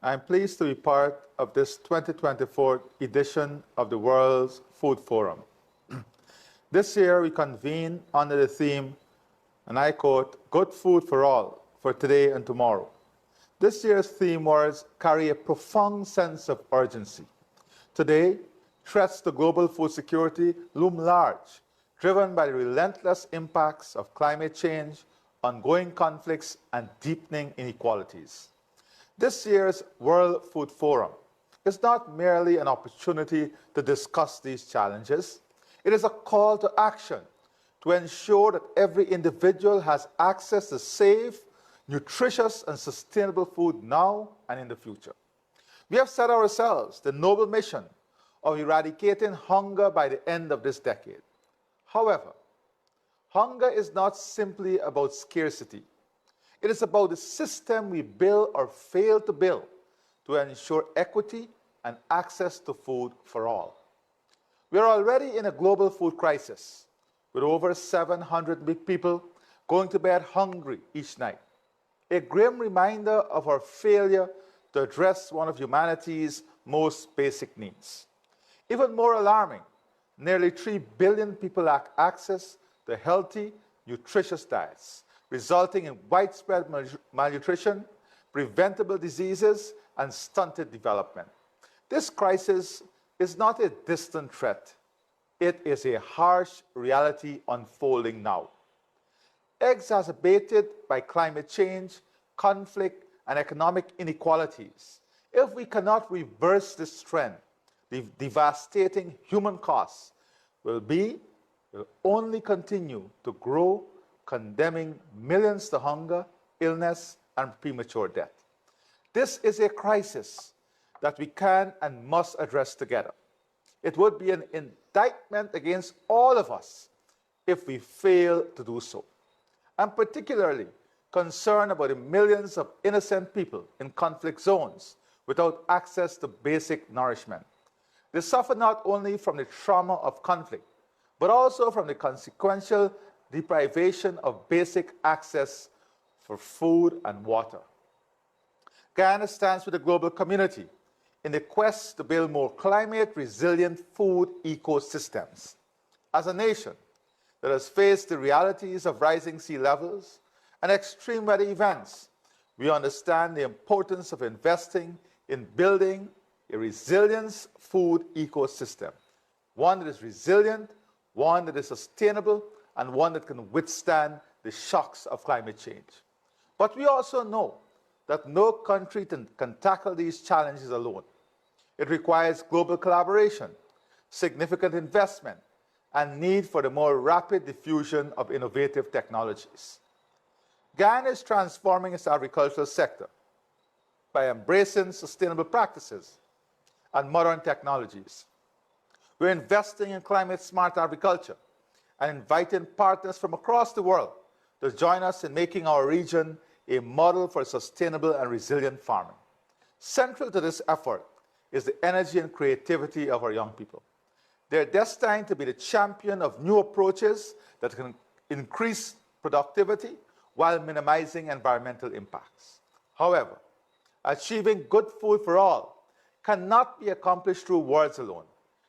I'm pleased to be part of this 2024 edition of the World's Food Forum. This year we convene under the theme, and I quote, "Good food for all, for today and tomorrow." This year's theme words carry a profound sense of urgency. Today, threats to global food security loom large, driven by the relentless impacts of climate change, ongoing conflicts, and deepening inequalities. This year's World Food Forum is not merely an opportunity to discuss these challenges. It is a call to action to ensure that every individual has access to safe, nutritious, and sustainable food now and in the future. We have set ourselves the noble mission of eradicating hunger by the end of this decade. However, hunger is not simply about scarcity. It is about the system we build or fail to build to ensure equity and access to food for all. We are already in a global food crisis, with over 700 people going to bed hungry each night. A grim reminder of our failure to address one of humanity's most basic needs. Even more alarming, nearly 3 billion people lack access to healthy, nutritious diets, resulting in widespread malnutrition, preventable diseases, and stunted development. This crisis is not a distant threat. It is a harsh reality unfolding now. Exacerbated by climate change, conflict, and economic inequalities, if we cannot reverse this trend, the devastating human costs will only continue to grow, condemning millions to hunger, illness, and premature death. This is a crisis that we can and must address together. It would be an indictment against all of us if we fail to do so. I'm particularly concerned about the millions of innocent people in conflict zones without access to basic nourishment. They suffer not only from the trauma of conflict, but also from the consequential deprivation of basic access for food and water. Guyana stands with the global community in the quest to build more climate-resilient food ecosystems. As a nation that has faced the realities of rising sea levels and extreme weather events, we understand the importance of investing in building a resilient food ecosystem, one that is resilient, one that is sustainable, and one that can withstand the shocks of climate change. But we also know that no country can tackle these challenges alone. It requires global collaboration, significant investment, and need for the more rapid diffusion of innovative technologies. Guyana is transforming its agricultural sector by embracing sustainable practices and modern technologies. We're investing in climate-smart agriculture and inviting partners from across the world to join us in making our region a model for sustainable and resilient farming. Central to this effort is the energy and creativity of our young people. They're destined to be the champion of new approaches that can increase productivity while minimizing environmental impacts. However, achieving good food for all cannot be accomplished through words alone.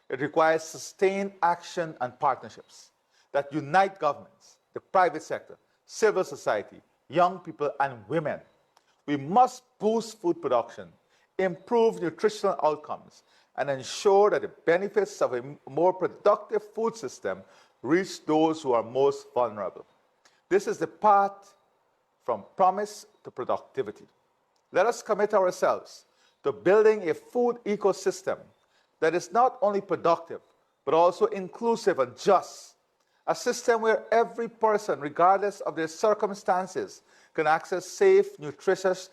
It requires sustained action and partnerships that unite governments, the private sector, civil society, young people, and women. We must boost food production, improve nutritional outcomes, and ensure that the benefits of a more productive food system reach those who are most vulnerable. This is the path from promise to productivity. Let us commit ourselves to building a food ecosystem that is not only productive, but also inclusive and just. A system where every person, regardless of their circumstances, can access safe, nutritious,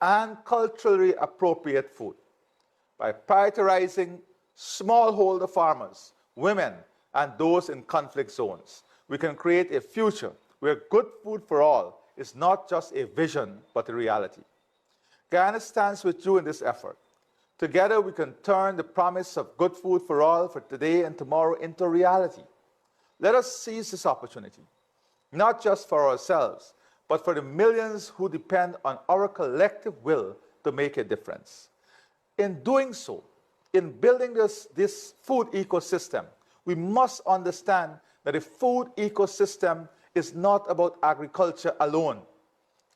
and culturally appropriate food. By prioritizing smallholder farmers, women, and those in conflict zones, we can create a future where good food for all is not just a vision, but a reality. Guyana stands with you in this effort. Together, we can turn the promise of good food for all for today and tomorrow into reality. Let us seize this opportunity, not just for ourselves, but for the millions who depend on our collective will to make a difference. In doing so, in building this food ecosystem, we must understand that a food ecosystem is not about agriculture alone.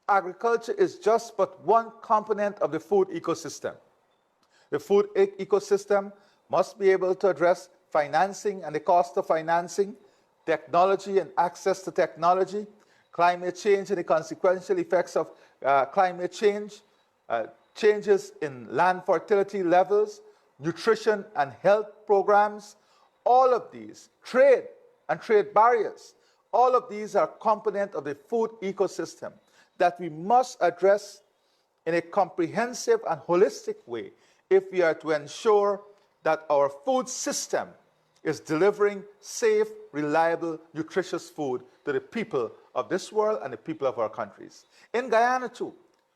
Agriculture is just but one component of the food ecosystem. The food ecosystem must be able to address financing and the cost of financing, technology and access to technology, climate change and the consequential effects of climate change, changes in land fertility levels, nutrition and health programs. All of these, trade and trade barriers, all of these are components of the food ecosystem that we must address in a comprehensive and holistic way if we are to ensure that our food system is delivering safe, reliable, nutritious food to the people of this world and the people of our countries. In Guyana, too,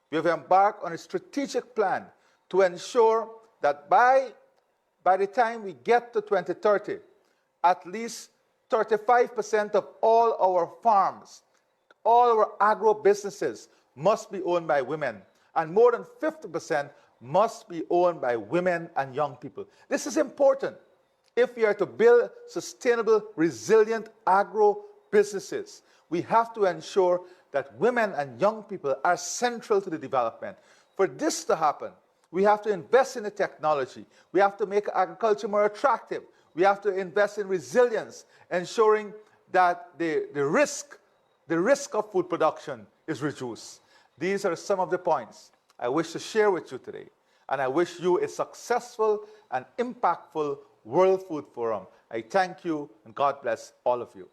we have embarked on a strategic plan to ensure that by the time we get to 2030, at least 35% of all our farms, all our agro-businesses must be owned by women, and more than 50% must be owned by women and young people. This is important if we are to build sustainable, resilient agro-businesses. We have to ensure that women and young people are central to the development. For this to happen, we have to invest in the technology. We have to make agriculture more attractive. We have to invest in resilience, ensuring that the risk of food production is reduced. These are some of the points I wish to share with you today. And I wish you a successful and impactful World Food Forum. I thank you, and God bless all of you.